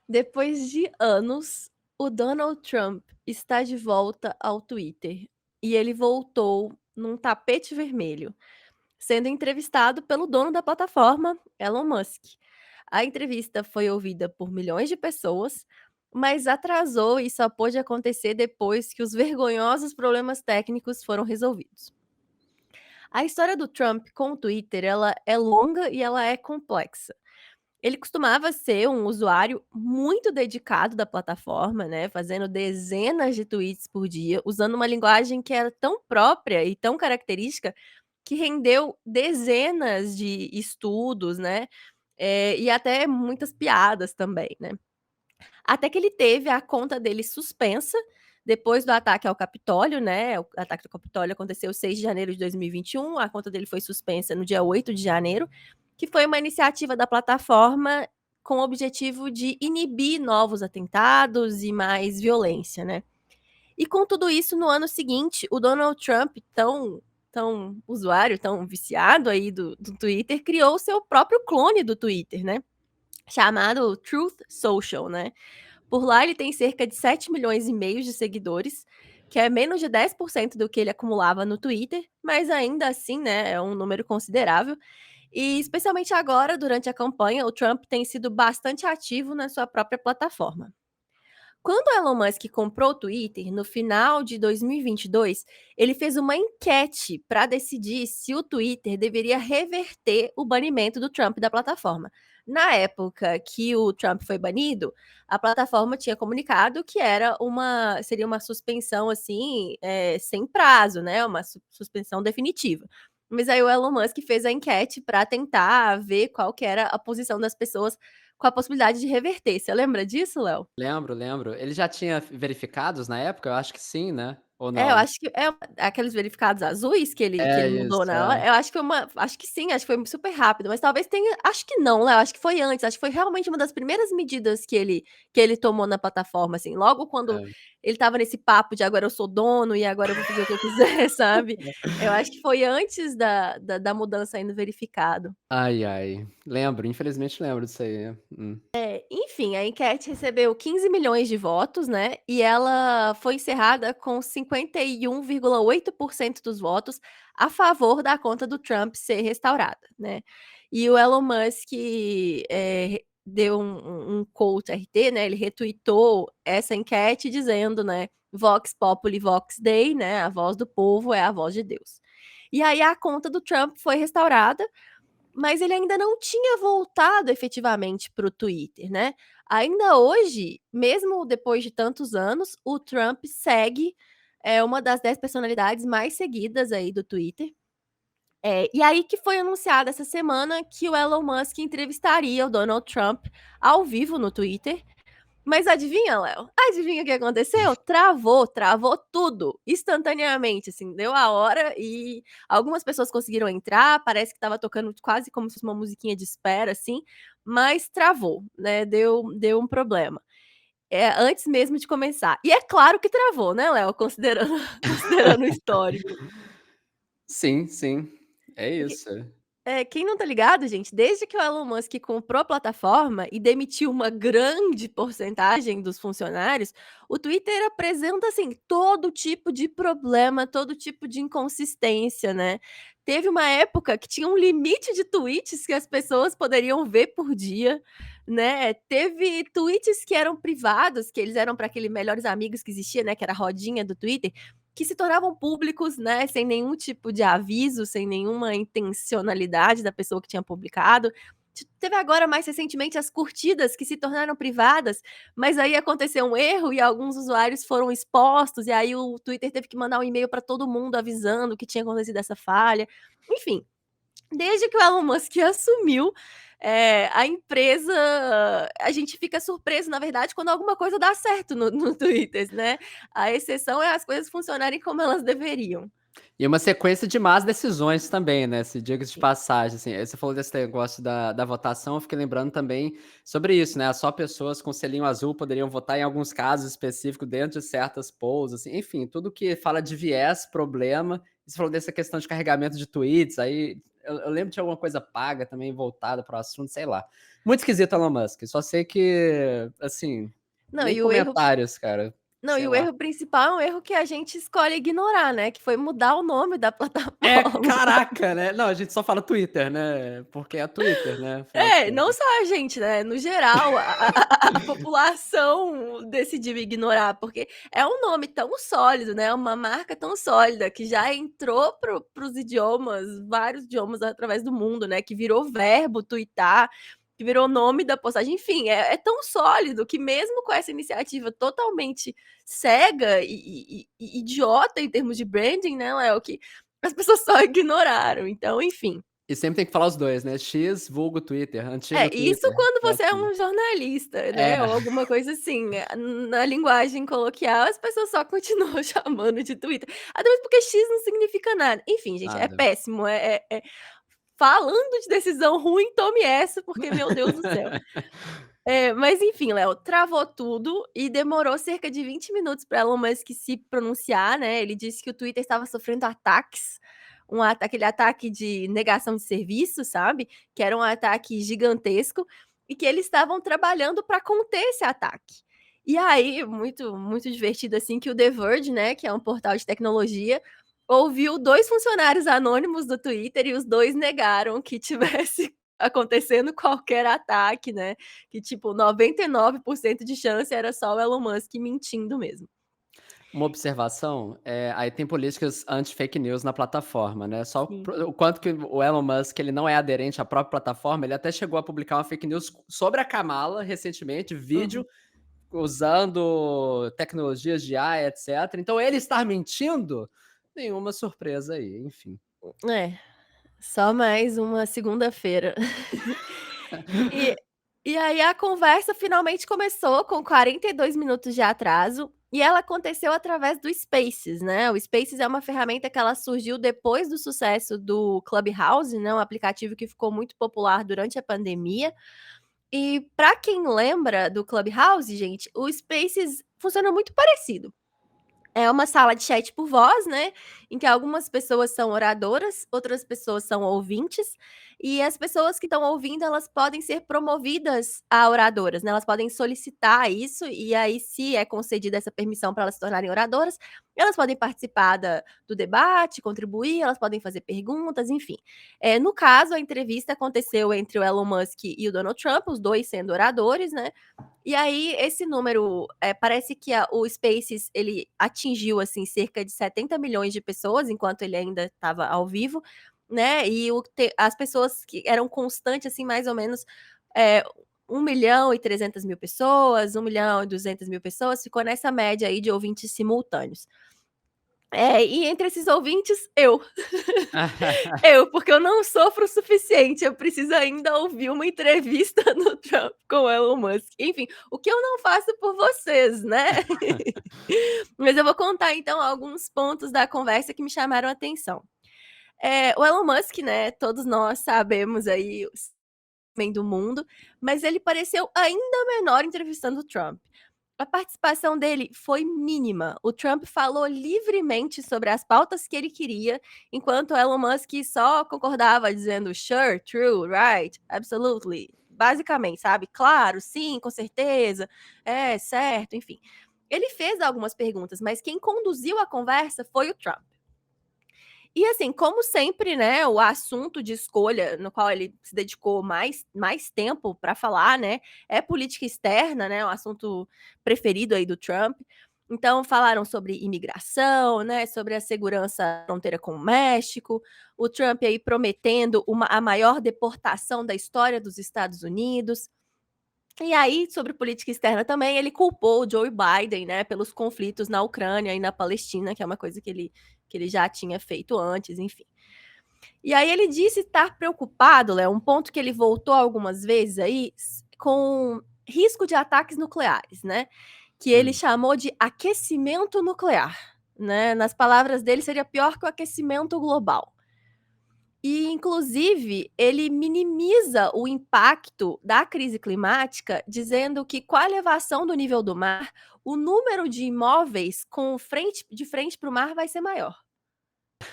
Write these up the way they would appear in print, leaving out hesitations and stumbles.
Depois de anos, o Donald Trump está de volta ao Twitter e ele voltou num tapete vermelho, sendo entrevistado pelo dono da plataforma, Elon Musk. A entrevista foi ouvida por milhões de pessoas, mas atrasou e só pôde acontecer depois que os vergonhosos problemas técnicos foram resolvidos. A história do Trump com o Twitter, ela é longa e ela é complexa. Ele costumava ser um usuário muito dedicado da plataforma, né, fazendo dezenas de tweets por dia, usando uma linguagem que era tão própria e tão característica, que rendeu dezenas de estudos, né, e até muitas piadas também, né. Até que ele teve a conta dele suspensa, depois do ataque ao Capitólio, né, o ataque do Capitólio aconteceu 6 de janeiro de 2021, a conta dele foi suspensa no dia 8 de janeiro, que foi uma iniciativa da plataforma com o objetivo de inibir novos atentados e mais violência, né. E com tudo isso, no ano seguinte, o Donald Trump, tão usuário, tão viciado aí do Twitter, criou o seu próprio clone do Twitter, né, chamado Truth Social, né. Por lá ele tem cerca de 7,5 milhões de seguidores, que é menos de 10% do que ele acumulava no Twitter, mas ainda assim, né, é um número considerável. E especialmente agora, durante a campanha, o Trump tem sido bastante ativo na sua própria plataforma. Quando o Elon Musk comprou o Twitter, no final de 2022, ele fez uma enquete para decidir se o Twitter deveria reverter o banimento do Trump da plataforma. Na época que o Trump foi banido, a plataforma tinha comunicado que seria uma suspensão assim, sem prazo, né? Uma suspensão definitiva. Mas aí o Elon Musk fez a enquete para tentar ver qual que era a posição das pessoas com a possibilidade de reverter. Você lembra disso, Léo? Lembro, lembro. Ele já tinha verificados na época? Eu acho que sim, né? Ou É, eu não? acho que é aqueles verificados azuis que É ele isso, mudou na hora, é. eu acho que foi uma acho que sim, acho que foi super rápido, mas talvez tenha acho que não, né, eu acho que foi antes, acho que foi realmente uma das primeiras medidas que ele tomou na plataforma, assim, logo quando É. ele estava nesse papo de agora eu sou dono e agora eu vou fazer o que eu quiser, sabe. Eu acho que foi antes da mudança aí no verificado. Ai, ai. Lembro, infelizmente lembro disso aí. Enfim, a enquete recebeu 15 milhões de votos, né, e ela foi encerrada com 51,8% dos votos a favor da conta do Trump ser restaurada, né. E o Elon Musk, deu um quote RT, né, ele retweetou essa enquete dizendo, né: "Vox populi vox Dei", né, a voz do povo é a voz de Deus. E aí a conta do Trump foi restaurada, mas ele ainda não tinha voltado efetivamente para o Twitter, né. Ainda hoje, mesmo depois de tantos anos, o Trump segue, é uma das 10 personalidades mais seguidas aí do Twitter. E aí que foi anunciado essa semana que o Elon Musk entrevistaria o Donald Trump ao vivo no Twitter, mas adivinha, Léo? Adivinha o que aconteceu? Travou tudo, instantaneamente, assim, deu a hora e algumas pessoas conseguiram entrar, parece que estava tocando quase como se fosse uma musiquinha de espera, assim, mas travou, né, deu um problema. Antes mesmo de começar. E é claro que travou, né, Léo, considerando considerando o histórico. Sim, sim. É Porque isso. quem não tá ligado, gente, desde que o Elon Musk comprou a plataforma e demitiu uma grande porcentagem dos funcionários, o Twitter apresenta, assim, todo tipo de problema, todo tipo de inconsistência, né. Teve uma época que tinha um limite de tweets que as pessoas poderiam ver por dia, né. Teve tweets que eram privados, que eles eram para aquele melhores amigos que existia, né, que era a rodinha do Twitter, que se tornavam públicos, né, sem nenhum tipo de aviso, sem nenhuma intencionalidade da pessoa que tinha publicado. Teve agora, mais recentemente, as curtidas que se tornaram privadas, mas aí aconteceu um erro e alguns usuários foram expostos, e aí o Twitter teve que mandar um e-mail para todo mundo avisando que tinha acontecido essa falha. Enfim, desde que o Elon Musk assumiu, a empresa, a gente fica surpreso, na verdade, quando alguma coisa dá certo no Twitter, né. A exceção é as coisas funcionarem como elas deveriam. E uma sequência de más decisões também, né, se diga-se de passagem, assim, você falou desse negócio da votação, eu fiquei lembrando também sobre isso, né, só pessoas com selinho azul poderiam votar em alguns casos específicos dentro de certas polls, assim, enfim, tudo que fala de viés, problema. E você falou dessa questão de carregamento de tweets, aí eu lembro de alguma coisa paga também voltada para o assunto, sei lá. Muito esquisito Elon Musk. Só sei que, assim, Não, nem e o erro comentários, cara. não, e Sei o lá. erro principal é um erro que a gente escolhe ignorar, né, que foi mudar o nome da É, plataforma. caraca, né? Não, a gente só fala Twitter, né? Porque é Twitter, né? Afinal de É, não contas. só a gente, né, no geral, a população decidiu ignorar, porque é um nome tão sólido, né, uma marca tão sólida, que já entrou para os idiomas, vários idiomas através do mundo, né, que virou verbo tuitar, que virou nome da postagem, enfim, é tão sólido que mesmo com essa iniciativa totalmente cega e idiota em termos de branding, né, Léo, que as pessoas só ignoraram, então enfim. E sempre tem que falar os dois, né? X vulgo Twitter, antigo Isso Twitter. quando É você é assim. um jornalista, É. né, ou alguma coisa assim, na linguagem coloquial, as pessoas só continuam chamando de Twitter. Até mesmo porque X não significa nada. Enfim, gente, é Nada. péssimo, falando de decisão ruim, tome essa, porque, meu Deus do céu. Mas enfim, Léo, travou tudo e demorou cerca de 20 minutos para Elon Musk se pronunciar, né, ele disse que o Twitter estava sofrendo ataques, aquele ataque de negação de serviço, sabe, que era um ataque gigantesco, e que eles estavam trabalhando para conter esse ataque. E aí, muito muito divertido, assim, que o The Verge, né, que é um portal de tecnologia, ouviu 2 funcionários anônimos do Twitter e os 2 negaram que tivesse acontecendo qualquer ataque, né, que tipo 99% de chance era só o Elon Musk mentindo mesmo. Uma observação, aí tem políticas anti-fake news na plataforma, né, só Sim. o quanto que o Elon Musk ele não é aderente à própria plataforma, ele até chegou a publicar uma fake news sobre a Kamala recentemente, vídeo, Uhum. usando tecnologias de IA, etcétera. Então ele estar mentindo, nenhuma surpresa aí, enfim. É, só mais uma segunda-feira. E e aí a conversa finalmente começou com 42 minutos de atraso, e ela aconteceu através do Spaces, né, o Spaces é uma ferramenta que ela surgiu depois do sucesso do Clubhouse, né, um aplicativo que ficou muito popular durante a pandemia. E para quem lembra do Clubhouse, gente, o Spaces funciona muito parecido. É uma sala de chat por voz, né, em que algumas pessoas são oradoras, outras pessoas são ouvintes, e as pessoas que estão ouvindo, elas podem ser promovidas a oradoras, né, elas podem solicitar isso, e aí se é concedida essa permissão para elas se tornarem oradoras, elas podem participar do debate, contribuir, elas podem fazer perguntas, enfim. No caso, a entrevista aconteceu entre o Elon Musk e o Donald Trump, os 2 sendo oradores, né, e aí esse número, parece que o Spaces ele atingiu, assim, cerca de 70 milhões de pessoas, enquanto ele ainda estava ao vivo, né, e as pessoas que eram constantes, assim, mais ou menos, eh, 1.300.000 pessoas, 1.200.000 pessoas, ficou nessa média aí de ouvintes simultâneos. E entre esses ouvintes, eu. Eu, porque eu não sofro o suficiente, eu preciso ainda ouvir uma entrevista do Trump com o Elon Musk. Enfim, o que eu não faço por vocês, né. Mas eu vou contar então alguns pontos da conversa que me chamaram a atenção. O Elon Musk, né, todos nós sabemos aí o homem do mundo, mas ele pareceu ainda menor entrevistando o Trump. A participação dele foi mínima. O Trump falou livremente sobre as pautas que ele queria, enquanto o Elon Musk só concordava dizendo sure, true, right, absolutely. Basicamente, sabe? Claro, sim, com certeza, é, certo, enfim. Ele fez algumas perguntas, mas quem conduziu a conversa foi o Trump. E assim, como sempre, né, o assunto de escolha no qual ele se dedicou mais tempo para falar, né, é política externa, né, o assunto preferido aí do Trump. Então falaram sobre imigração, né, sobre a segurança da fronteira com o México, o Trump aí prometendo a maior deportação da história dos Estados Unidos. E aí, sobre política externa também, ele culpou o Joe Biden, né, pelos conflitos na Ucrânia e na Palestina, que é uma coisa que ele já tinha feito antes, enfim. E aí ele disse estar preocupado, Léo, um ponto que ele voltou algumas vezes aí, com risco de ataques nucleares, né, que ele Hum. chamou de aquecimento nuclear, né, nas palavras dele seria pior que o aquecimento global. E, inclusive, ele minimiza o impacto da crise climática, dizendo que com a elevação do nível do mar, o número de imóveis de frente para o mar vai ser maior.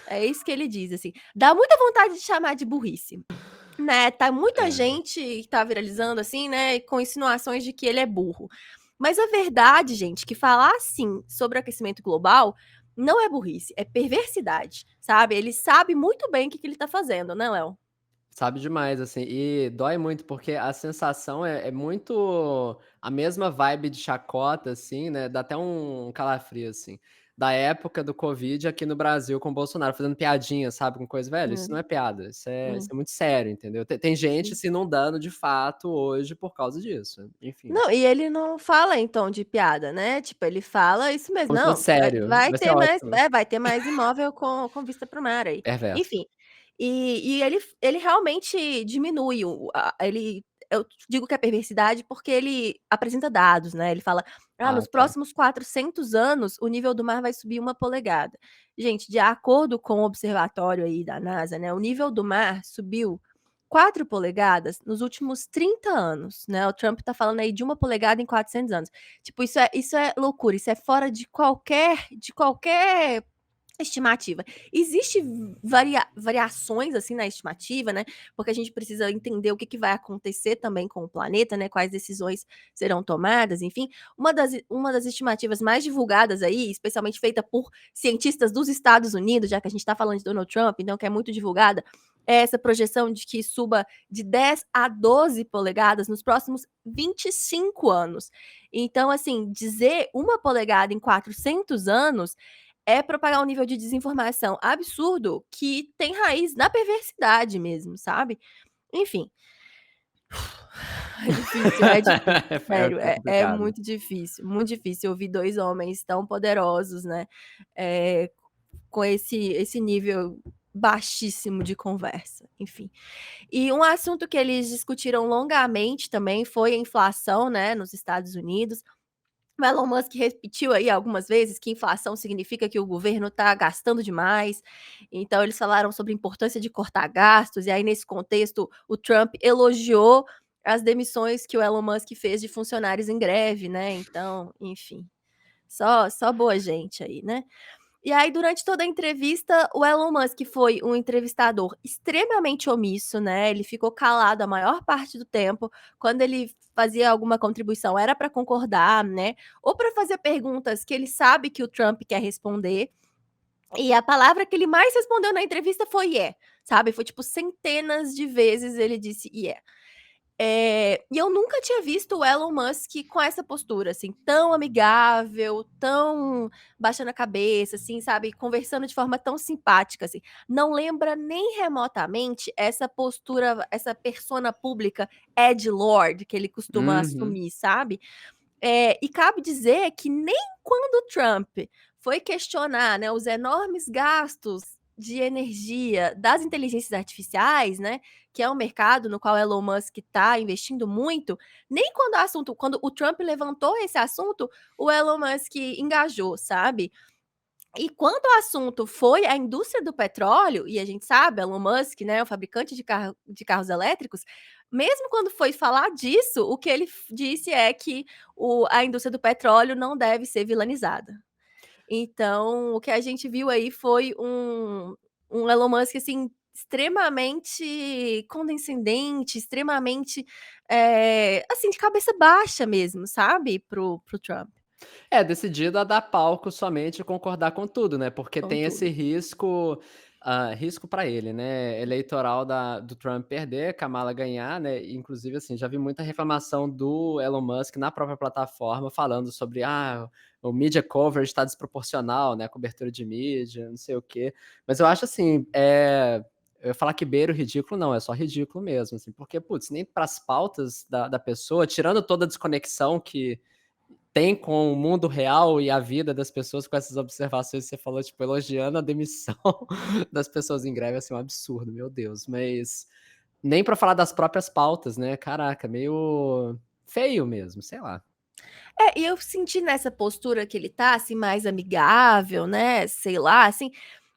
É isso que ele diz, assim. Dá muita vontade de chamar de burrice, né? Tá muita É. gente que tá viralizando, assim, né, com insinuações de que ele é burro. Mas a verdade, gente, que falar assim sobre o aquecimento global não é burrice, é perversidade, sabe? Ele sabe muito bem o que ele tá fazendo, né, Léo? Sabe demais, assim, e dói muito, porque a sensação é muito a mesma vibe de chacota, assim, né, dá até um calafrio, assim, da época do Covid aqui no Brasil com o Bolsonaro, fazendo piadinha, sabe, com coisa velho, isso não é Hum, piada, isso hum, é muito sério, entendeu. Tem gente sim. se inundando de fato hoje por causa disso, enfim. Não, e ele não fala em tom de piada, né, tipo, ele fala isso mesmo: Como se fosse "Não, vai sério, vai vai ser ter mais ótimo. vai ter mais imóvel com vista para o mar aí". Perverso. Enfim, e ele realmente diminui ele eu digo que é perversidade, porque ele apresenta dados, né, ele fala: "Ah, Ah, nos tá. próximos 400 anos, o nível do mar vai subir 1 polegada". Gente, de acordo com o observatório aí da NASA, né, o nível do mar subiu 4 polegadas nos últimos 30 anos, né, o Trump tá falando aí de 1 polegada em 400 anos. Tipo, isso é loucura, isso é fora de qualquer estimativa. Existe variações, assim, na estimativa, né, porque a gente precisa entender o que que vai acontecer também com o planeta, né, quais decisões serão tomadas, enfim. Uma das estimativas mais divulgadas aí, especialmente feita por cientistas dos Estados Unidos, já que a gente tá falando de Donald Trump, então que é muito divulgada, é essa projeção de que suba de 10 a 12 polegadas nos próximos 25 anos. Então, assim, dizer 1 polegada em 400 anos é propagar um nível de desinformação absurdo que tem raiz na perversidade mesmo, sabe. Enfim, é difícil, sério, É é complicado. muito difícil ouvir 2 homens tão poderosos, né, eh, com esse nível baixíssimo de conversa, enfim. E um assunto que eles discutiram longamente também foi a inflação, né, nos Estados Unidos. O Elon Musk repetiu aí algumas vezes que inflação significa que o governo está gastando demais, então eles falaram sobre a importância de cortar gastos, e aí nesse contexto o Trump elogiou as demissões que o Elon Musk fez de funcionários em greve, né, então, enfim, só boa gente aí, né. E aí, durante toda a entrevista, o Elon Musk foi um entrevistador extremamente omisso, né, ele ficou calado a maior parte do tempo. Quando ele fazia alguma contribuição, era para concordar, né, ou para fazer perguntas que ele sabe que o Trump quer responder. E a palavra que ele mais respondeu na entrevista foi "yeah", sabe, foi tipo centenas de vezes ele disse "yeah". E eu nunca tinha visto o Elon Musk com essa postura, assim, tão amigável, tão baixando a cabeça, assim, sabe, conversando de forma tão simpática, assim. Não lembra nem remotamente essa postura, essa persona pública edgelord que ele costuma Uhum. assumir, sabe. E cabe dizer que nem quando o Trump foi questionar, né, os enormes gastos de energia das inteligências artificiais, né, que é um mercado no qual Elon Musk está investindo muito, nem quando o Trump levantou esse assunto, o Elon Musk engajou, sabe. E quando o assunto foi a indústria do petróleo, e a gente sabe, Elon Musk, né, o fabricante de carros elétricos, mesmo quando foi falar disso, o que ele disse é que a indústria do petróleo não deve ser vilanizada. Então, o que a gente viu aí foi um Elon Musk, assim, extremamente condescendente, extremamente, assim, de cabeça baixa mesmo, sabe, pro Trump, É, decidido a dar palco somente e concordar com tudo, né, porque com tem esse tudo. risco, risco para ele, né, eleitoral do Trump perder, Kamala ganhar, né, inclusive, assim, já vi muita reclamação do Elon Musk na própria plataforma falando sobre: "Ah, o media coverage está desproporcional, né, a cobertura de mídia, não sei o quê". Mas eu acho assim, eu ia falar que beira o ridículo, não, é só ridículo mesmo, assim, porque, putz, nem para as pautas da pessoa, tirando toda a desconexão que tem com o mundo real e a vida das pessoas com essas observações que você falou, tipo, elogiando a demissão das pessoas em greve, assim, um absurdo, meu Deus. Mas nem pra falar das próprias pautas, né, caraca, meio feio mesmo, sei lá. E eu senti nessa postura que ele tá, assim, mais amigável, né, sei lá, assim,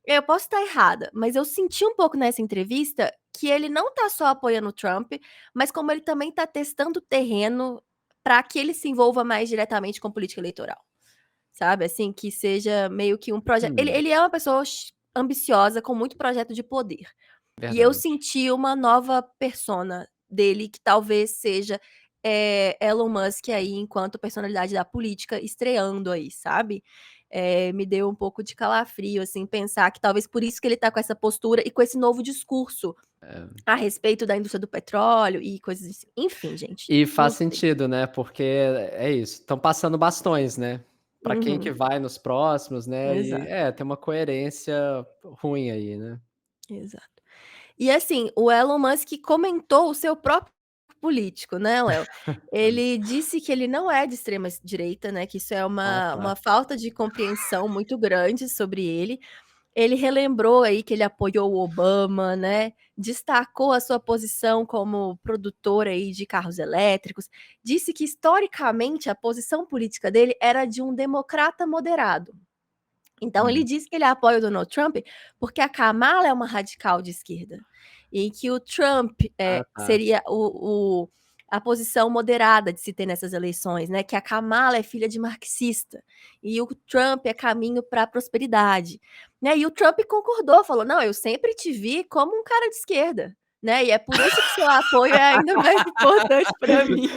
eu posso estar errada, mas eu senti um pouco nessa entrevista que ele não tá só apoiando o Trump, mas como ele também tá testando o terreno para que ele se envolva mais diretamente com política eleitoral. Sabe, assim, que seja meio que um projeto. Ele Hum. ele é uma pessoa ambiciosa, com muito projeto de poder. E eu Verdade. senti uma nova persona dele, que talvez seja, Elon Musk aí, enquanto personalidade da política, estreando aí, sabe. Me deu um pouco de calafrio, assim, pensar que talvez por isso que ele tá com essa postura e com esse novo discurso É. a respeito da indústria do petróleo e coisas assim. Enfim, gente, E não faz sei. sentido, né, porque é isso, estão passando bastões, né, pra quem que Uhum, vai nos próximos, né, e exato, tem uma coerência ruim aí, né. exato. E assim, o Elon Musk comentou o seu próprio político, né, Léo. Ele disse que ele não é de extrema direita, né, que isso é Ah, uma tá. falta de compreensão muito grande sobre ele. Ele relembrou aí que ele apoiou o Obama, né, destacou a sua posição como produtor aí de carros elétricos, disse que historicamente a posição política dele era de um democrata moderado. Então ele Hum. disse que ele apoia o Donald Trump, porque a Kamala é uma radical de esquerda, e que o Trump, Ah, tá. seria o a posição moderada de se ter nessas eleições, né, que a Kamala é filha de marxista, e o Trump é caminho para a prosperidade, né, e o Trump concordou, falou: "Não, eu sempre te vi como um cara de esquerda, né, e é por isso que seu apoio é ainda mais importante para mim".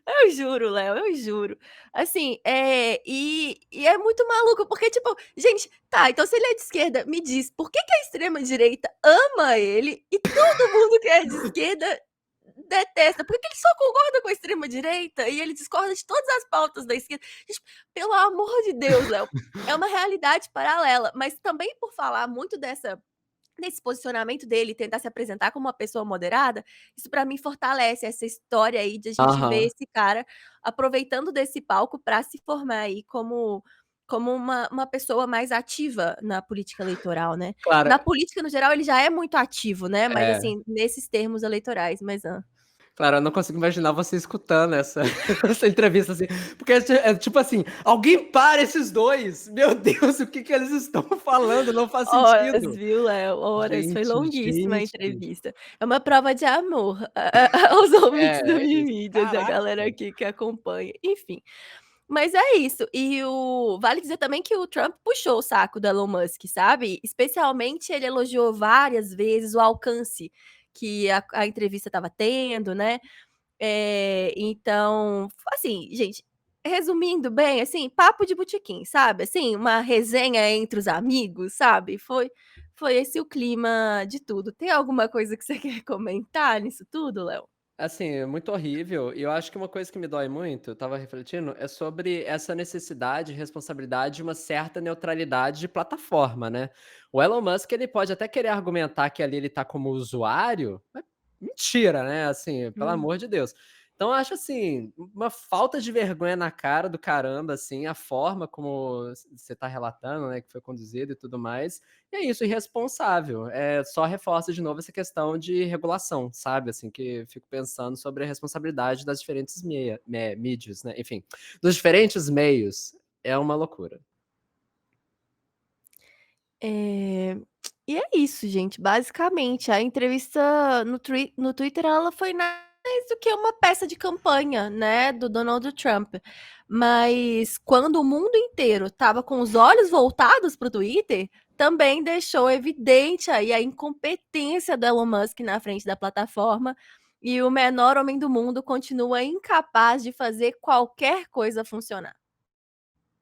Eu juro, Léo, eu juro. Assim, e é muito maluco, porque, tipo, gente, tá, então se ele é de esquerda, me diz, por que que a extrema direita ama ele e todo mundo que é de esquerda detesta? Por que que ele só concorda com a extrema direita e ele discorda de todas as pautas da esquerda? Gente, pelo amor de Deus, Léo, é uma realidade paralela, mas também por falar muito desse posicionamento dele, tentar se apresentar como uma pessoa moderada, isso pra mim fortalece essa história aí de a gente ver Aham. esse cara aproveitando desse palco pra se formar aí como uma pessoa mais ativa na política eleitoral, né. Claro, Na política no geral ele já é muito ativo, né, mas é. assim, nesses termos eleitorais, mas Claro, eu não consigo imaginar você escutando essa essa entrevista, assim, porque é tipo assim: "Alguém para esses 2, meu Deus, o que que eles estão falando? Não faz horas, sentido". viu, Léo, horas, foi Gente, longuíssima a gente. entrevista. É uma prova de amor aos ouvintes do É isso. Unimídias e a Caraca. galera aqui que acompanha, enfim. Mas é isso, e vale dizer também que o Trump puxou o saco do Elon Musk, sabe, especialmente ele elogiou várias vezes o alcance que a entrevista estava tendo, né, então, assim, gente, resumindo bem, assim, papo de botequim, sabe, assim, uma resenha entre os amigos, sabe, foi esse o clima de tudo. Tem alguma coisa que você quer comentar nisso tudo, Léo? Assim, é muito horrível, e eu acho que uma coisa que me dói muito, eu estava refletindo, é sobre essa necessidade e responsabilidade de uma certa neutralidade de plataforma, né. O Elon Musk, ele pode até querer argumentar que ali ele tá como usuário, mas mentira, né, assim, pelo amor Uhum. de Deus. Então eu acho, assim, uma falta de vergonha na cara do caramba, assim, a forma como você tá relatando, né, que foi conduzido e tudo mais, e é isso, irresponsável. Só reforça de novo essa questão de regulação, sabe, assim, que fico pensando sobre a responsabilidade das diferentes mídias, né, enfim, dos diferentes meios. É uma loucura. Eh, e é isso, gente, basicamente, a entrevista no Twitter, ela foi mais do que uma peça de campanha, né, do Donald Trump. Mas quando o mundo inteiro estava com os olhos voltados para o Twitter, também deixou evidente aí a incompetência do Elon Musk na frente da plataforma, e o menor homem do mundo continua incapaz de fazer qualquer coisa funcionar.